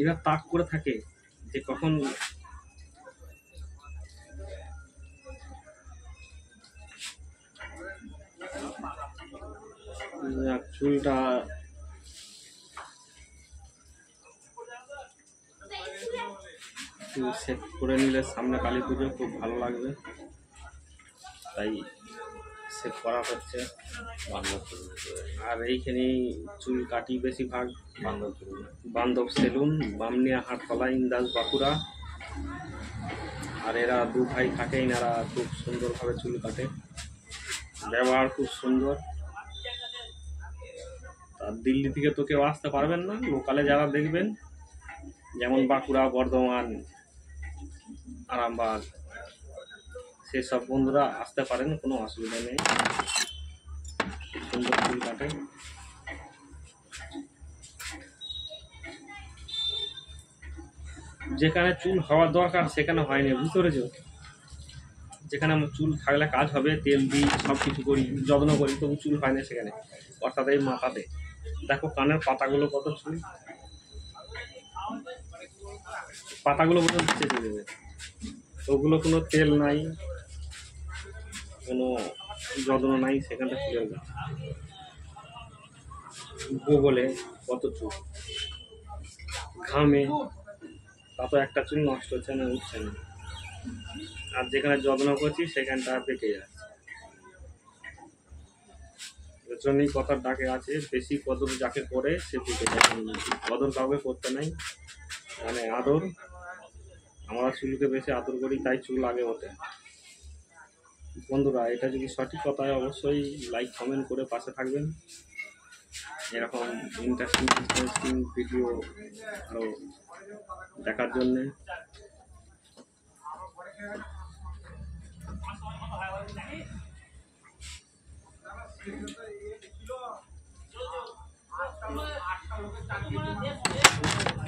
এরা তাক করে থাকে যে কখন চুলটা সেট করে নিলে সামনে কালী পুজো খুব ভালো লাগবে, তাই সেট করা হচ্ছে। আর এইখানে চুল কাটি বেশিরভাগ বান্ধব সেলুন, বামনিয়া হাটতলা, ইন্দাস, বাঁকুড়া। আর এরা দু ভাই থাকে, এনারা খুব সুন্দরভাবে চুল কাটে, ব্যবহার খুব সুন্দর। আর দিল্লি থেকে তো কেউ আসতে পারবেন না, লোকালে যারা দেখবেন যেমন বাঁকুড়া, বর্ধমান, আরামবাগ, সেসব বন্ধুরা আসতে পারেন, কোনো অসুবিধা নেই। সুন্দর চুল কাটে। যেখানে চুল হওয়ার দরকার সেখানে হয়নি, বুঝতে পেরেছো? যেখানে আমার চুল থাকলে কাজ হবে, তেল দিই, সব কিছু করি, যত্ন করি, তবু চুল হয় না সেখানে। অর্থাৎ এই মাথাতে দেখো, কানের পাতাগুলো কত চুল, পাতাগুলো পর্যন্ত চেঁচে দেবে। ওগুলো কোনো তেল নাই, কোনো যত্ন নাই, সেখানটা চুলের গাছ বলে কত চুল, ঘামে, তা তো একটা চুল নষ্ট হচ্ছে না, উঠছে না। আর যেখানে যত্ন করছি সেখানটা পেকে যাচ্ছে। এর জন্যই কথার ডাকে আছে, বেশি কদর যাকে করে সে পেকে যায়। কদর কাউকে করতে নাই, মানে আদর। আমরা চুলকে বেশি আদর করি, তাই চুল আগে ওঠে। বন্ধুরা, এটা যদি সঠিক কথা হয় অবশ্যই লাইক কমেন্ট করে পাশে থাকবেন। এরকম ইন্টারেস্টিং ভিডিও আরও দেখার জন্যে।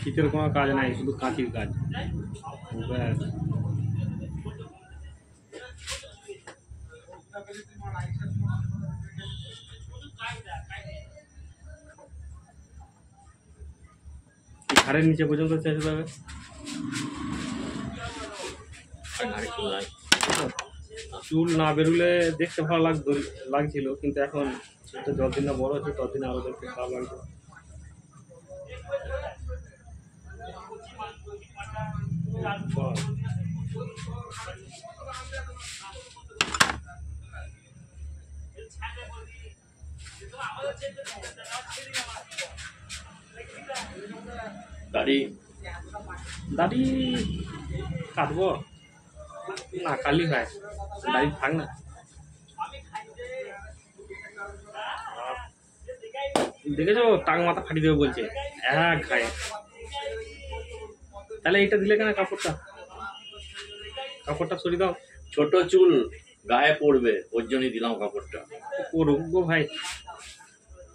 শীতের কোনো কাজ নাই, শুধু কাঁচির কাজ। ঘাড়ের নিচে পর্যন্ত চেঁচে যাবে। চুল না বেরোলে দেখতে ভালো লাগছিল, কিন্তু এখন চুলটা যতদিন না বড় হচ্ছে ততদিন আরো দেখতে খারাপ লাগছে। দাড়ি কাটবো না, কালি হয়, দাড়ি থাক না। দেখেছো, টাং মাথা ফাটিয়ে দেবে বলছে এক খায়। তাহলে এটা দিলে কেন? কাপড়টা সরিয়ে দাও। ছোট চুল গায়ে পড়বে, ওর জন্যই দিলাম কাপড়টা। করুক গো ভাই,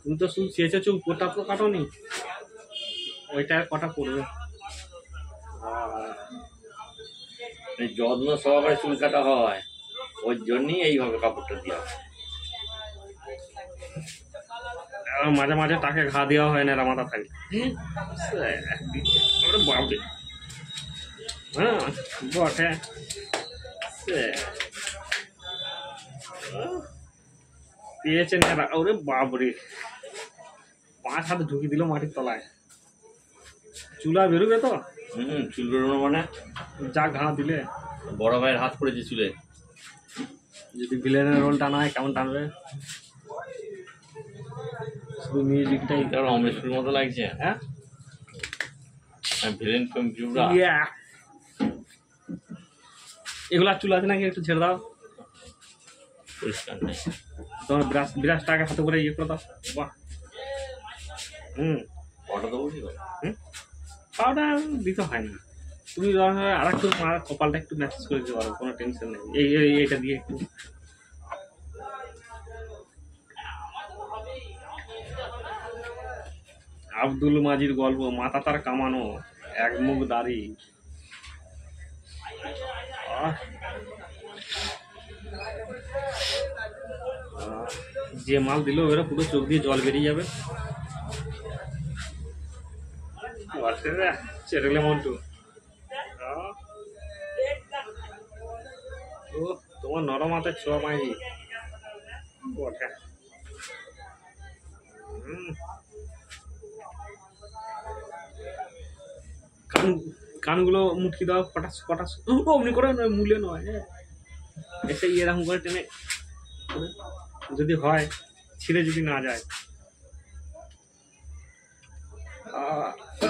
তুমি তো চুল চেয়েছো, উপরটা তো কাটোনি, ওইটা কটা পড়বে। যত্ন সহকারে চুল কাটা হয়, ওর জন্যই এইভাবে কাপড়টা দেওয়া হয়। মাঝে মাঝে তাকে ঘা দেওয়া হয় না, মাথা থাকে। হ্যাঁ বটে, পেয়েছেন এরা। ওরে বাবরে, 5 হাত ঢুকিয়ে দিল মাটির তলায়। চুলা বেরোবে তো? চুল বেরোনো মানে যা ঘা দিলে। বড় ভাইয়ের হাত পড়েছে চুলে। যদি ভিলেনের রোল টানা হয় কেমন টানবে? শুধু মিউজিকটাই অমরেশের মতো লাগছে। হ্যাঁ, ভিলেন এগুলা চুল আছে নাকি? একটু ছেড়ে দাও, পরিষ্কার নেই। তোমার বিরাজটাকে হাতে করে ইয়ে করে দাও। বাহ, ফটো দেবো কি? পাউডার দিতে হয় না, তুমি আর একটু কপালটা একটু ম্যাসেজ করে দিতে পারো, কোনো টেনশন নেই। এইটা দিয়ে একটু আব্দুল মাজির গল্প, মাথা তার কামানো, এক মুখ দাড়ি। যে মাল দিল ওরা পুরো চোখ দিয়ে জল বেরিয়ে যাবে। চেরলে মন্টু ও তোমার নরম হাতের ছোঁয়া মাইরি বটে। কানগুলো মুটকি দাও পটাশ পটাশ, অমনি করে নয়, মূলে নয়, এসে এরকম করে টেনে যদি হয়, ছিঁড়ে যদি না যায়।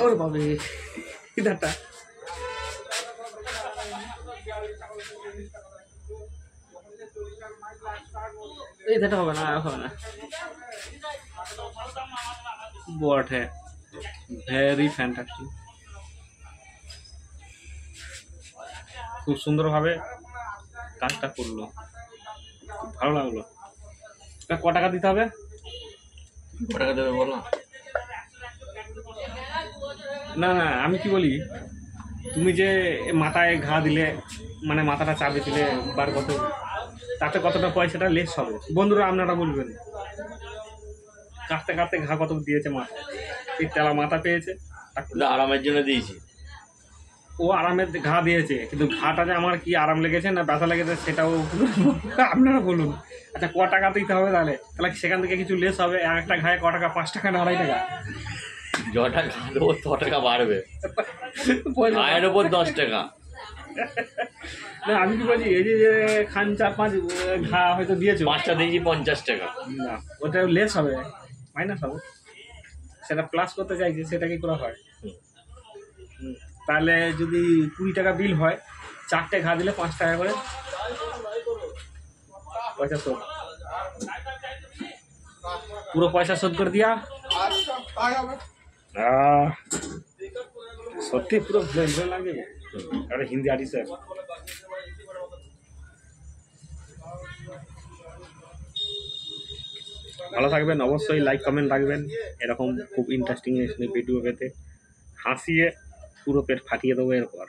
ওরে বাবা ইধারটা এই ধারটা হবে না, হবে না। বটে ভেরি ফ্যান্টাস্টিক, খুব সুন্দরভাবে কাজটা করলো, খুব ভালো লাগলো। ক টাকা দিতে হবে? কত টাকা দেবে বলো? না না আমি কি বলি, তুমি যে মাথায় ঘা দিলে, মানে মাথাটা চাপে দিলে বার কত, তাতে কতটা পয়সাটা লেস হবে বন্ধুরা আপনারা বলবেন। কাটতে কাটতে ঘা কত দিয়েছে মাথায়, এই তেলা মাথা পেয়েছে, আরামের জন্য দিয়েছি। ও আরামের ঘা দিয়েছে, কিন্তু ঘাটা যে আমার কি আরাম লেগেছে না ব্যথা লেগেছে সেটাও আপনারা বলুন। আচ্ছা ক টাকা দিতে হবে তাহলে? তাহলে সেখান থেকে কিছু লেস হবে, এক একটা ঘায়ে ক টাকা, 5 টাকা না 2.5 টাকা? যটা ঘা দেবো 100 টাকা বাড়বে, ঘায়ের ওপর 10 টাকা। না আমি কি বলছি, এই যে খান 4-5 ঘা হয়তো দিয়েছো, 5টা দিয়েছি 50 টাকা, না ওটা লেস হবে, মাইনাস হবে, সেটা প্লাস করতে চাইছে, সেটা কি করা হয়? তাহলে যদি 20 টাকা বিল হয়, 4টে ঘা দিলে 5 টাকা করে পয়সা শোধ, পুরো পয়সা শোধ করে দিয়া। সত্যি পুরো ভালো লাগে, একটা হিন্দি আর্টিস্ট। ভালো থাকবেন, অবশ্যই লাইক কমেন্ট রাখবেন এরকম খুব ইন্টারেস্টিং ভিডিও পেতে। হাসিয়ে পুরো পেট ফাটিয়ে দেবো এরপর।